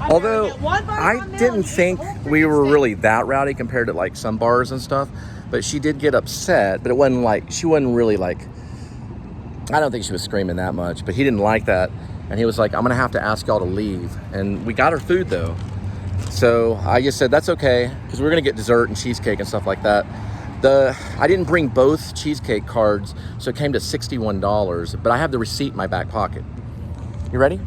Although I didn't think we were really that rowdy compared to like some bars and stuff, but she did get upset, but it wasn't like, she wasn't really like, I don't think she was screaming that much, but he didn't like that. And he was like, I'm gonna have to ask y'all to leave. And we got her food though. So I just said, that's okay, because we're gonna get dessert and cheesecake and stuff like that. I didn't bring both cheesecake cards, so it came to $61, but I have the receipt in my back pocket. You ready?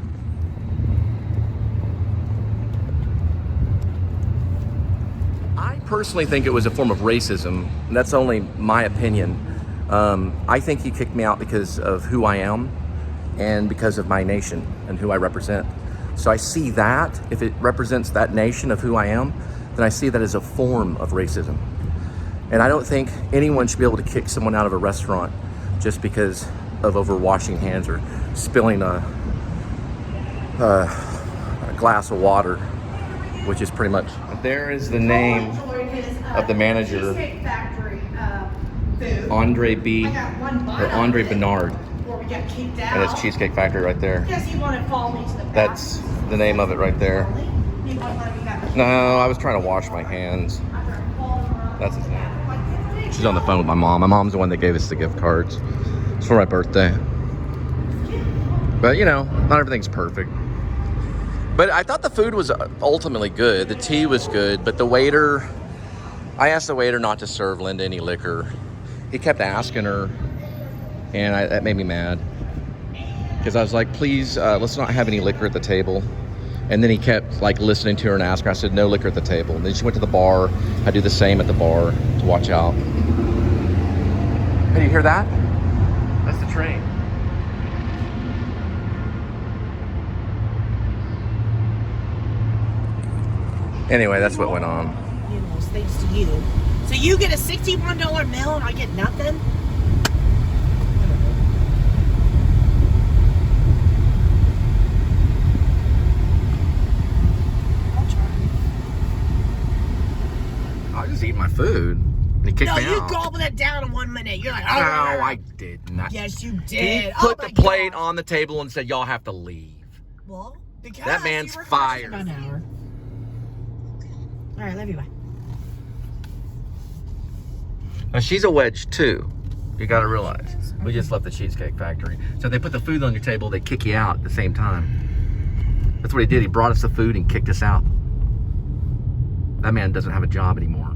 I personally think it was a form of racism, and that's only my opinion. I think he kicked me out because of who I am and because of my nation and who I represent. So I see that, if it represents that nation of who I am, then I see that as a form of racism. And I don't think anyone should be able to kick someone out of a restaurant just because of over washing hands or spilling a glass of water, which is pretty much. There is the name of the manager, Cheesecake Factory food. Andre B. Or Andre Bernard. We got kicked out. And it's Cheesecake Factory right there. Because he wanted to follow me to the That's the name of it right there. No, I was trying to wash my hands. That's his name. She's on the phone with my mom. My mom's the one that gave us the gift cards. It's for my birthday. But you know, not everything's perfect. But I thought the food was ultimately good. The tea was good, but the waiter, I asked the waiter not to serve Linda any liquor. He kept asking her, and that made me mad. Because I was like, please, let's not have any liquor at the table. And then he kept like listening to her and asking her. I said, no liquor at the table. And then she went to the bar. I do the same at the bar to watch out. Hey, do you hear that? That's the train. Anyway, that's what went on. You know, thanks to you. So you get a $61 meal and I get nothing? I just eat my food. And he kicked me out. No, you gobbled it down in 1 minute. You're like, no, I did not. Yes, you did. He put the plate on the table and said, y'all have to leave. Well, because that man's fired. An hour. All right, love you, bye. Now, she's a wedge, too. You got to realize. We just left the Cheesecake Factory. So if they put the food on your table, they kick you out at the same time. That's what he did. He brought us the food and kicked us out. That man doesn't have a job anymore.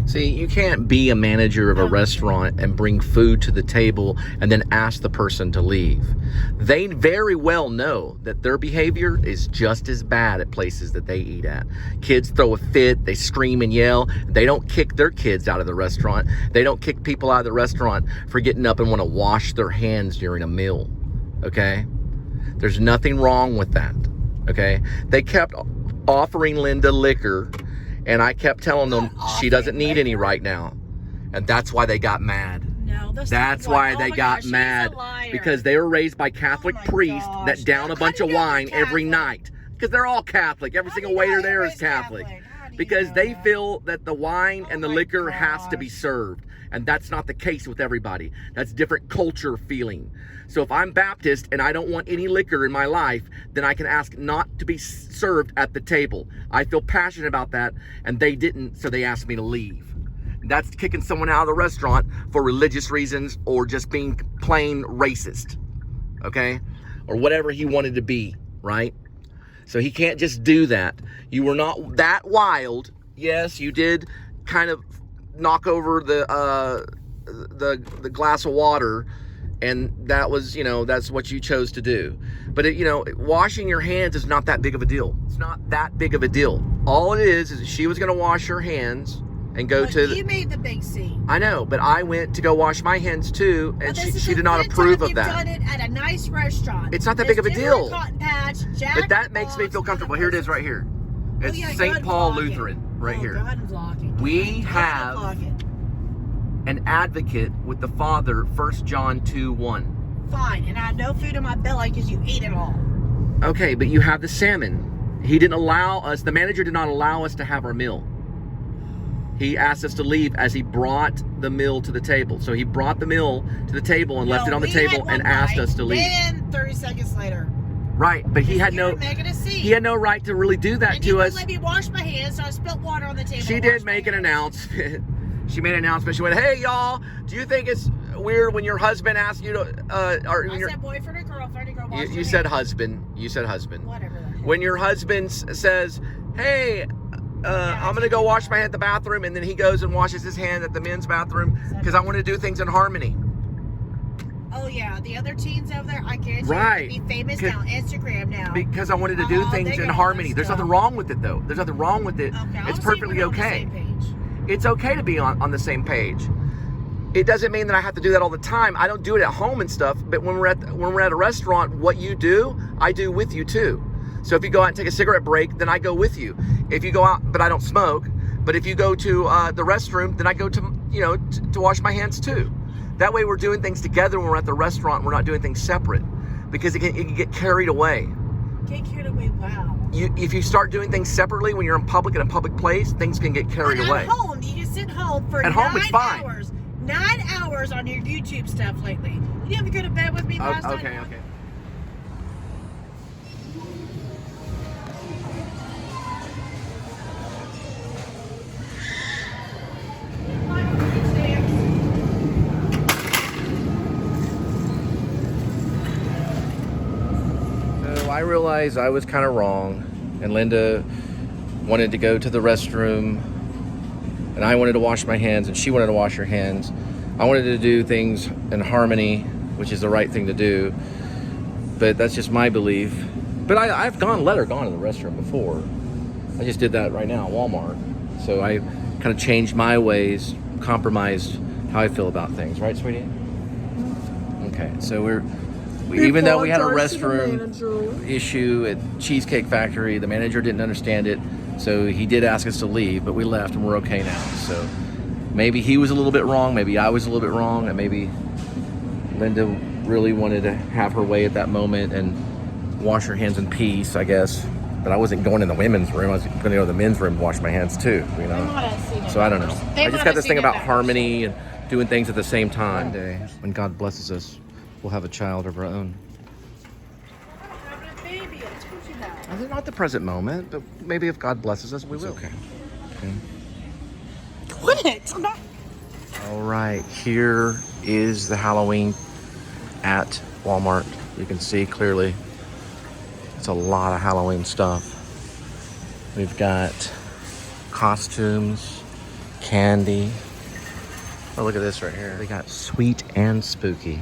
See, you can't be a manager of a restaurant and bring food to the table and then ask the person to leave. They very well know that their behavior is just as bad at places that they eat at. Kids throw a fit, they scream and yell. They don't kick their kids out of the restaurant. They don't kick people out of the restaurant for getting up and want to wash their hands during a meal, okay? There's nothing wrong with that, okay? They kept offering Linda liquor, and I kept telling them she doesn't need any right now. And that's why they got mad. No, that's why they got mad. Because they were raised by Catholic priests that down a bunch of wine every night. Because they're all Catholic. Every single waiter there is Catholic. Because they feel that the wine and the liquor has to be served. And that's not the case with everybody. That's different culture feeling. So if I'm Baptist and I don't want any liquor in my life, then I can ask not to be served at the table. I feel passionate about that, and they didn't, so they asked me to leave. That's kicking someone out of the restaurant for religious reasons or just being plain racist, okay? Or whatever he wanted to be, right? So he can't just do that. You were not that wild. Yes, you did kind of knock over the glass of water, and that was, you know, that's what you chose to do. But it, you know, washing your hands is not that big of a deal. It's not that big of a deal. All it is she was going to wash her hands, and go But to. You made the big scene. I know, but I went to go wash my hands too, and she did not approve of that. You've done it at a nice restaurant. It's not that big of a deal. Cotton Patch, Jack But that makes me feel comfortable. Here it is, right here. It's St. Paul Lutheran, right here. Go ahead and vlog it. We have an advocate with the Father, 1 John 2:1. Fine, and I have no food in my belly because you ate it all. Okay, but you have the salmon. He didn't allow us, the manager did not allow us to have our meal. He asked us to leave as he brought the meal to the table. So he brought the meal to the table and left it on the table and asked us to leave. Then 30 seconds later. Right, but he had no right to really do that to us. Let me wash my hands, so I spilled water on the table. She did make an announcement. She made an announcement. She went, "Hey y'all, do you think it's weird when your husband asks you to I said boyfriend or girlfriend, you said husband. You said husband. Whatever. When your husband says, "Hey, I'm gonna go wash my hand at the bathroom," and then he goes and washes his hand at the men's bathroom because I want to do things in harmony. Oh yeah, the other teens over there, I guarantee right. You be famous now, Instagram now. Because I wanted to do things in harmony. There's nothing wrong with it though. There's nothing wrong with it. Okay, it's perfectly okay. It's okay to be on the same page. It doesn't mean that I have to do that all the time. I don't do it at home and stuff, but when we're at a restaurant, what you do, I do with you too. So if you go out and take a cigarette break, then I go with you. If you go out, but I don't smoke, but if you go to the restroom, then I go to, to wash my hands too. That way we're doing things together when we're at the restaurant. We're not doing things separate because it can get carried away. Get carried away, wow. If you start doing things separately when you're in public, in a public place, things can get carried away. At home, you can sit home for at 9 home, it's fine. hours. 9 hours on your YouTube stuff lately. You didn't go to bed with me last night? Okay. So I realized I was kind of wrong, and Linda wanted to go to the restroom, and I wanted to wash my hands, and she wanted to wash her hands. I wanted to do things in harmony, which is the right thing to do, but that's just my belief. But I've let her gone to the restroom before. I just did that right now at Walmart. So I kind of changed my ways, compromised how I feel about things, right, sweetie? Okay, so even though we had a restroom issue at Cheesecake Factory, the manager didn't understand it, so he did ask us to leave, but we left and we're okay now. So maybe he was a little bit wrong, maybe I was a little bit wrong, and maybe Linda really wanted to have her way at that moment and wash her hands in peace, I guess. But I wasn't going in the women's room, I was going to go to the men's room and wash my hands too, So I don't know. I just got this thing about harmony and doing things at the same time. When God blesses us, we'll have a child of our own. Not the present moment, but maybe if God blesses us, we will. Okay. Quit! I'm not. All right, here is the Halloween at Walmart. You can see clearly it's a lot of Halloween stuff. We've got costumes, candy. Oh, look at this right here. They got sweet and spooky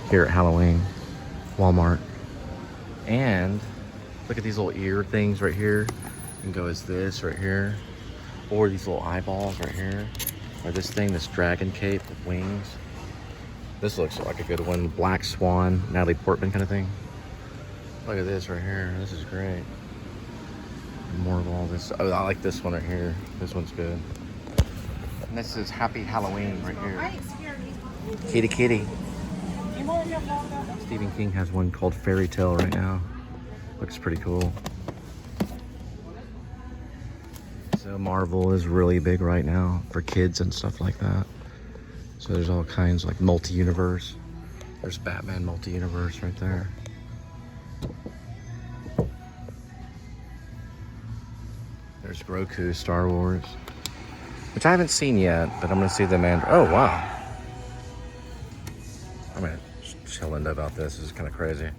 here at Halloween Walmart. And look at these little ear things right here. You can go as this right here. Or these little eyeballs right here. Or this thing, this dragon cape with wings. This looks like a good one. Black Swan, Natalie Portman kind of thing. Look at this right here. This is great. More of all this. Oh, I like this one right here. This one's good. And this is Happy Halloween right here. Kitty kitty. Stephen King has one called Fairy Tale right now. Looks pretty cool. So Marvel is really big right now for kids and stuff like that. So there's all kinds like multi-universe. There's Batman multi-universe right there. There's Grogu, Star Wars, which I haven't seen yet, but I'm gonna see the Oh wow! I'm gonna tell Linda about this. This is kind of crazy.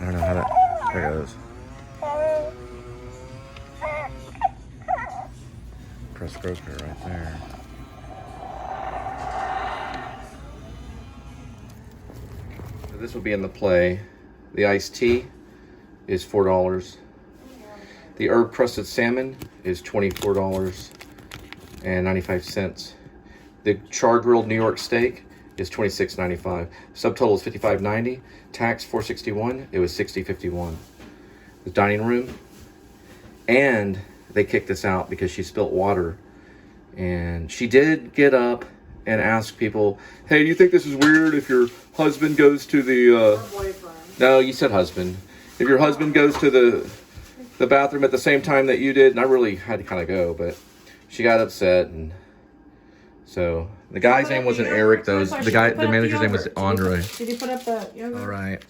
I don't know how to. There it goes. Press Grogu right there. So this will be in the play. The iced tea is $4. The herb crusted salmon is $24.95. The char grilled New York steak is $26.95. Subtotal is $55.90. Tax $461. It was $60.51. The dining room, and they kicked us out because she spilt water. And she did get up and ask people, "Hey, do you think this is weird if your husband goes to the No, you said husband. If your husband goes to the bathroom at the same time that you did?" And I really had to kind of go, but she got upset. And so the guy's name wasn't Eric, though. The manager's name was Andre. Did you put up the yogurt? All right.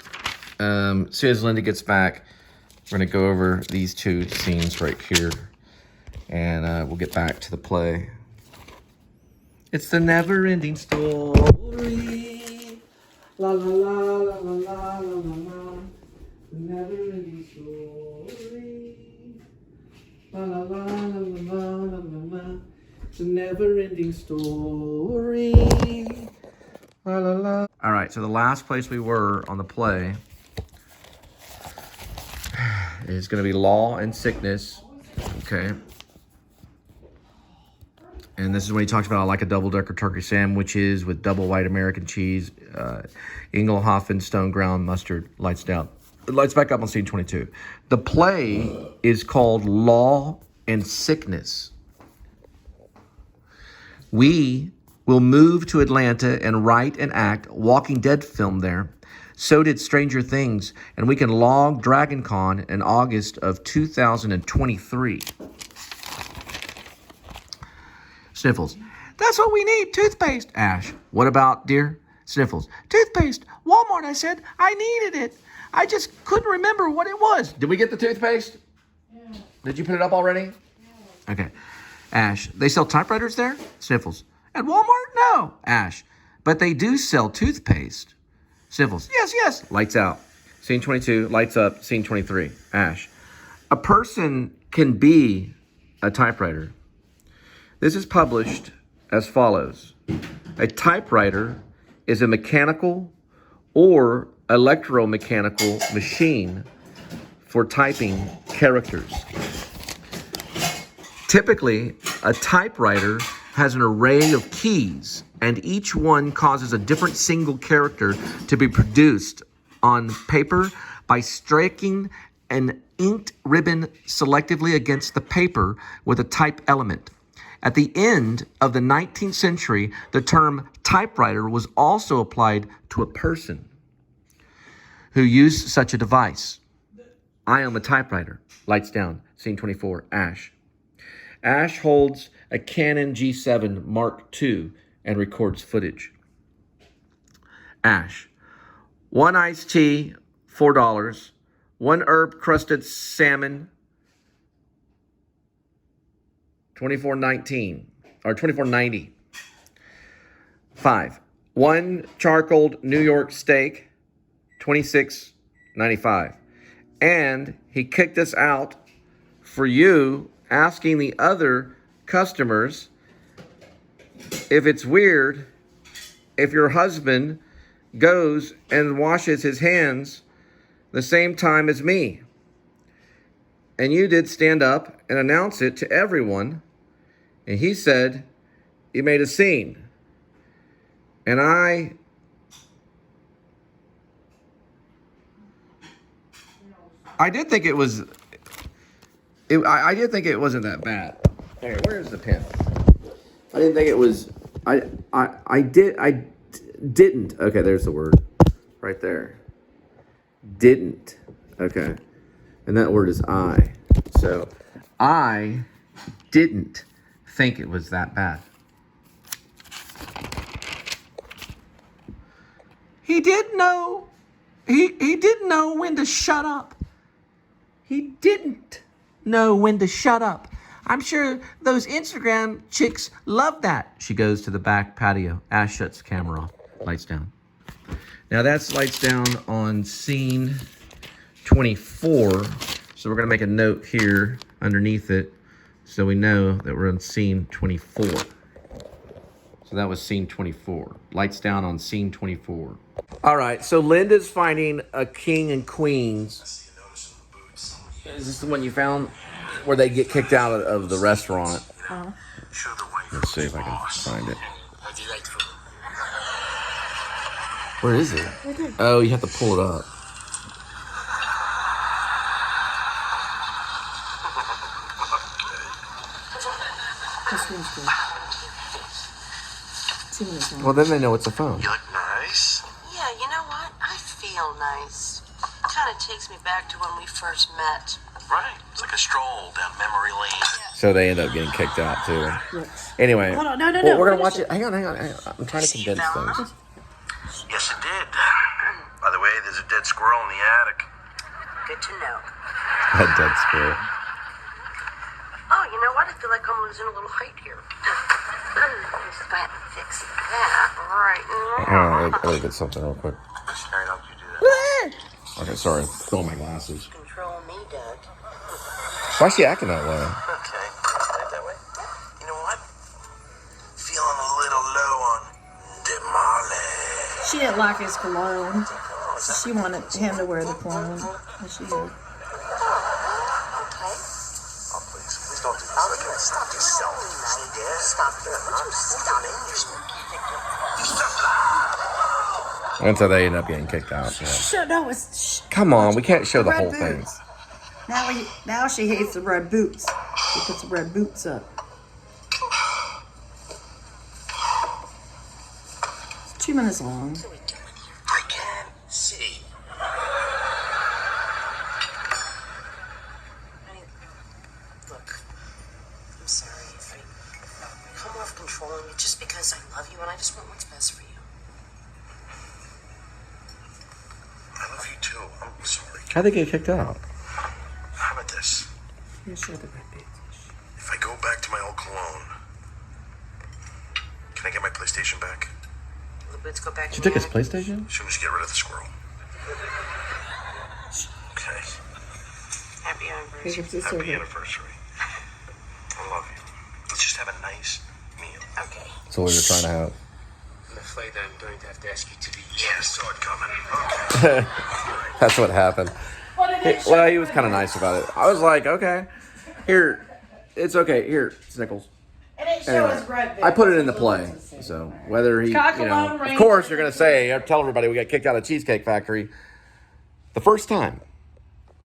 As soon as Linda gets back, we're gonna go over these two scenes right here, and we'll get back to the play. It's the never-ending story. La la la la la la la la. The never-ending story. La la la la la la la la. It's a never-ending story. La la la. All right, so the last place we were on the play is going to be Law and Sickness. Okay. And this is when he talks about, I like a double-decker turkey sandwiches with double white American cheese, Engelhofen stone ground mustard. Lights down. Lights back up on scene 22. The play is called Law and Sickness. We will move to Atlanta and write and act Walking Dead film there. So did Stranger Things, and we can log DragonCon in August of 2023. Sniffles. That's what we need, toothpaste. Ash. What about, dear? Sniffles. Toothpaste. Walmart, I said. I needed it. I just couldn't remember what it was. Did we get the toothpaste? Yeah. Did you put it up already? Yeah. Okay. Ash. They sell typewriters there? Sniffles. At Walmart? No. Ash. But they do sell toothpaste. Sniffles. Yes, yes. Lights out. Scene 22. Lights up. Scene 23. Ash. A person can be a typewriter. This is published as follows. A typewriter is a mechanical or electromechanical machine for typing characters. Typically, a typewriter has an array of keys, and each one causes a different single character to be produced on paper by striking an inked ribbon selectively against the paper with a type element. At the end of the 19th century, the term typewriter was also applied to a person who used such a device. I am a typewriter. Lights down. Scene 24. Ash. Ash holds a Canon G7 Mark II and records footage. Ash. One iced tea, $4. One herb-crusted salmon, $24.19 or $24.90. 5. One charcoaled New York steak, $26.95. And he kicked us out for you asking the other customers if it's weird if your husband goes and washes his hands the same time as me. And you did stand up and announce it to everyone. And he said, you made a scene. And I did think it was, I did think it wasn't that bad. Hey, where's the pen? I didn't think it was, I didn't. Okay, there's the word. Right there. Didn't. Okay. And that word is I. So, I didn't think it was that bad. He did know. He didn't know when to shut up. He didn't know when to shut up. I'm sure those Instagram chicks love that. She goes to the back patio. Ash shuts the camera off. Lights down. Now that's lights down on scene 24. So we're going to make a note here underneath it so we know that we're on scene 24. So that was scene 24. Lights down on scene 24. All right, so Linda's finding a king and queens Is this the one you found where they get kicked out of the restaurant? Let's see if I can find it. Where is it? Oh, you have to pull it up. Well, then they know it's a phone. You look nice. Yeah, you know what? I feel nice. Kind of takes me back to when we first met. Right. It's like a stroll down memory lane. So they end up getting kicked out too. Yes. Anyway, Hold on, no, we're gonna finish watch it. Hang on. I'm trying to condense things. Yes, it did. By the way, there's a dead squirrel in the attic. Good to know. A dead squirrel. Oh, you know what? I feel like I'm losing a little height here. Just go ahead and fix that right now. I gotta get something real quick. Sorry, how could you do that? Okay, sorry. Throw my glasses. Control me, Doug. Why is she acting that way? Okay. Right that way. You know what? Feeling a little low on Demale. She didn't like his cologne. She wanted him to wear the cologne. And she did. Oh, please. Please don't do this. Okay, stop yourself. Yeah, stop it. Stop it. And so they end up getting kicked out. Yeah. Sure, no, it's. Come on, we can't show the Red whole thing. boots. Now she hates the red boots. She puts the red boots up. It's 2 minutes long. I can't see. Look, I'm sorry if I come off controlling you just because I love you and I just want what's best for you. I love you too. I'm sorry. How'd they get kicked out? How about this? Here's the red boots. If I go back to my old cologne, can I get my PlayStation back? Will the boots go back She in took the his attic? PlayStation? As soon as you get rid of the squirrel. Okay. Happy Here anniversary. comes the Happy server. anniversary. I love you. Let's just have a nice meal. Okay. That's what we were trying to have. I'm afraid I'm going to have to ask you to leave. Yeah, I saw it coming. Okay. That's what happened. Well, he was kind of nice about it. I was like, okay, here, it's okay. Here, Snickles. It ain't show Anyway, his red boots. I put it into play. So whether he, Cock-a-lone of Ranger. course, you're gonna say, tell everybody we got kicked out of Cheesecake Factory the first time.